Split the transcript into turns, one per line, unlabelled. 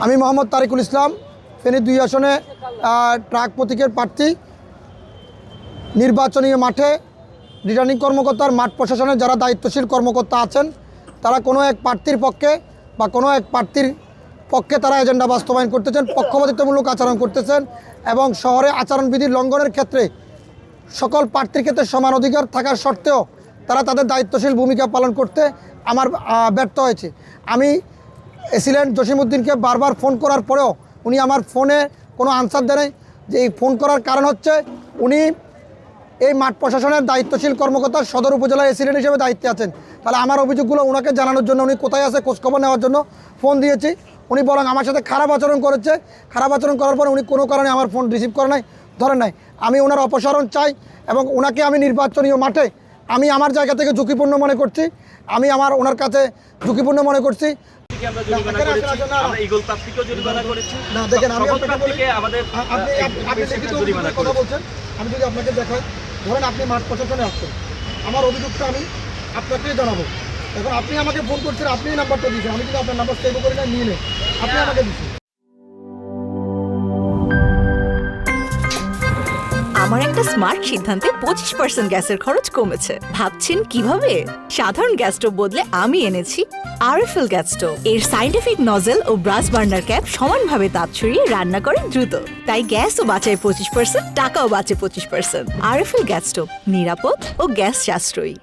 আমি মোহাম্মদ তারিকুল ইসলাম, ফেনী 2 আসনে ট্রাক প্রতীকের প্রার্থী। নির্বাচনী মাঠে রিটার্নিং কর্মকর্তার মাঠ প্রশাসনের যারা দায়িত্বশীল কর্মকর্তা আছেন, তারা কোনো এক প্রার্থীর পক্ষে বা কোনো এক প্রার্থীর পক্ষে তারা এজেন্ডা বাস্তবায়ন করতেছেন, পক্ষপাতিত্বমূলক আচরণ করতেছেন এবং শহরে আচরণবিধির লঙ্ঘনের ক্ষেত্রে সকল প্রার্থীর ক্ষেত্রে সমান অধিকার থাকার সত্ত্বেও তারা তাদের দায়িত্বশীল ভূমিকা পালন করতে আমার ব্যর্থ হয়েছে। আমি এসিলেন্ট জসিমউদ্দিনকে বারবার ফোন করার পরেও উনি আমার ফোনে কোনো আনসার দেয় নাই। যে এই ফোন করার কারণ হচ্ছে উনি এই মাঠ প্রশাসনের দায়িত্বশীল কর্মকর্তা সদর উপজেলা এসিলেন্ট হিসেবে দায়িত্বে আছেন। তাহলে আমার অভিযোগগুলো ওনাকে জানানোর জন্য, উনি কোথায় আছে খোঁজখবর নেওয়ার জন্য ফোন দিয়েছি। উনি বরং আমার সাথে খারাপ আচরণ করেছে। খারাপ আচরণ করার পর উনি কোনো কারণে আমার ফোন রিসিভ করে নাই, ধরেন নাই। আমি ওনার অপসারণ চাই এবং ওনাকে আমি নির্বাচনীয় মাঠে আমি আমার জায়গা থেকে ঝুঁকিপূর্ণ মনে করছি। আমি ওনার কাছে ঝুঁকিপূর্ণ মনে করছি। আমি যদি আপনাকে দেখাই, ধরেন আপনি মাঠ প্রশাসনে আসছেন, আমার অভিযোগটা আমি আপনাকেই জানাবো। এখন আপনি আমাকে ফোন করছেন, আপনি নাম্বারটা দিয়েছেন, আমি কিন্তু আপনার নাম্বার সেভ করি না, নিয়ে নেই, আপনি আমাকে দিচ্ছেন।
আমার একটা স্মার্ট সিদ্ধান্তে 25% গ্যাসের খরচ কমেছে। ভাবছেন কিভাবে? সাধারণ গ্যাস স্টোভ বদলে আমি এনেছি আরএফএল গ্যাস স্টোভ। এর সাইন্টিফিক নজল ও ব্রাস বার্নার ক্যাপ সমানভাবে তাপ ছড়িয়ে রান্না করে দ্রুত। তাই গ্যাসও বাঁচায় 25%, টাকাও বাঁচে 25%। আরএফএল গ্যাস স্টোভ নিরাপদ ও গ্যাস সাশ্রয়ী।